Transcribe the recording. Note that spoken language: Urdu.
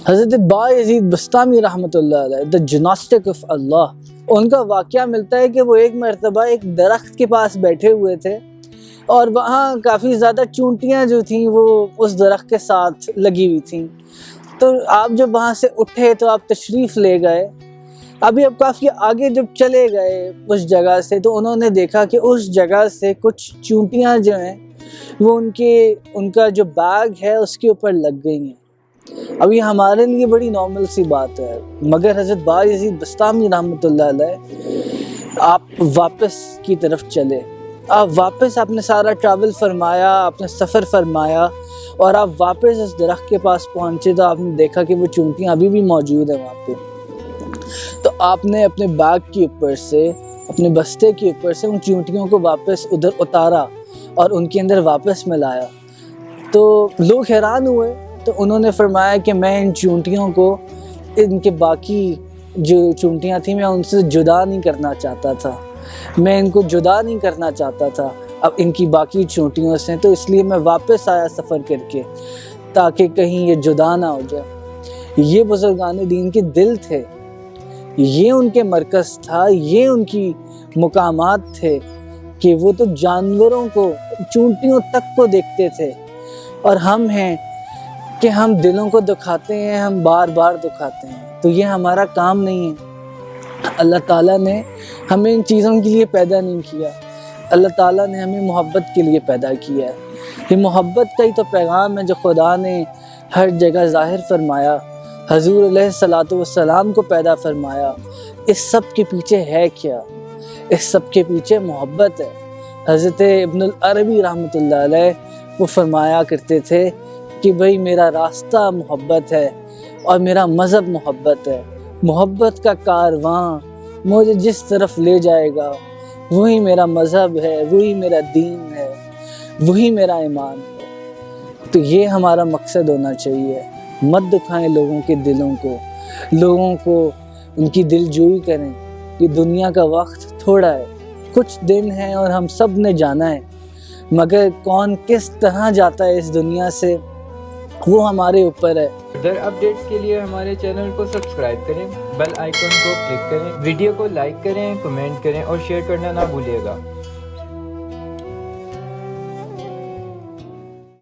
حضرت بايزيد بسطامی رحمۃ اللہ علیہ دا جناسٹک آف اللہ، ان کا واقعہ ملتا ہے کہ وہ ایک مرتبہ ایک درخت کے پاس بیٹھے ہوئے تھے اور وہاں کافی زیادہ چونٹیاں جو تھیں وہ اس درخت کے ساتھ لگی ہوئی تھیں. تو آپ جب وہاں سے اٹھے تو آپ تشریف لے گئے. اب کافی آگے جب چلے گئے اس جگہ سے تو انہوں نے دیکھا کہ اس جگہ سے کچھ چونٹیاں جو ہیں وہ ان کا جو بیگ ہے اس کے اوپر لگ گئی ہیں. اب یہ ہمارے لیے بڑی نارمل سی بات ہے، مگر حضرت بايزيد بسطامی رحمۃ اللہ علیہ آپ واپس کی طرف چلے. آپ واپس، آپ نے سارا ٹریول فرمایا، آپ نے سفر فرمایا اور آپ واپس اس درخت کے پاس پہنچے تو آپ نے دیکھا کہ وہ چونٹیاں ابھی بھی موجود ہیں وہاں پہ. تو آپ نے اپنے بیگ کے اوپر سے، اپنے بستے کے اوپر سے ان چونٹیوں کو واپس ادھر اتارا اور ان کے اندر واپس ملایا. تو لوگ حیران ہوئے تو انہوں نے فرمایا کہ میں ان چونٹیوں کو، ان کے باقی جو چونٹیاں تھیں میں ان سے جدا نہیں کرنا چاہتا تھا، میں ان کو جدا نہیں کرنا چاہتا تھا اب ان کی باقی چونٹیوں سے، تو اس لیے میں واپس آیا سفر کر کے تاکہ کہیں یہ جدا نہ ہو جائے. یہ بزرگان دین کے دل تھے، یہ ان کے مرکز تھا، یہ ان کی مقامات تھے کہ وہ تو جانوروں کو، چونٹیوں تک کو دیکھتے تھے. اور ہم ہیں کہ ہم دلوں کو دکھاتے ہیں، ہم بار بار دکھاتے ہیں. تو یہ ہمارا کام نہیں ہے. اللہ تعالیٰ نے ہمیں ان چیزوں کے لیے پیدا نہیں کیا، اللہ تعالیٰ نے ہمیں محبت کے لیے پیدا کیا ہے. یہ محبت کا ہی تو پیغام ہے جو خدا نے ہر جگہ ظاہر فرمایا، حضور علیہ الصلاۃ والسلام کو پیدا فرمایا. اس سب کے پیچھے ہے کیا؟ اس سب کے پیچھے محبت ہے. حضرت ابن العربی رحمۃ اللہ علیہ وہ فرمایا کرتے تھے کہ بھئی میرا راستہ محبت ہے اور میرا مذہب محبت ہے. محبت کا کارواں مجھے جس طرف لے جائے گا وہی میرا مذہب ہے، وہی میرا دین ہے، وہی میرا ایمان ہے. تو یہ ہمارا مقصد ہونا چاہیے. مت دکھائیں لوگوں کے دلوں کو، لوگوں کو ان کی دل جوئی کریں. یہ دنیا کا وقت تھوڑا ہے، کچھ دن ہیں اور ہم سب نے جانا ہے، مگر کون کس طرح جاتا ہے اس دنیا سے وہ ہمارے اوپر ہے. ادھر اپڈیٹس کے لیے ہمارے چینل کو سبسکرائب کریں، بیل آئیکن کو کلک کریں، ویڈیو کو لائک کریں، کمنٹ کریں اور شیئر کرنا نہ بھولیے گا.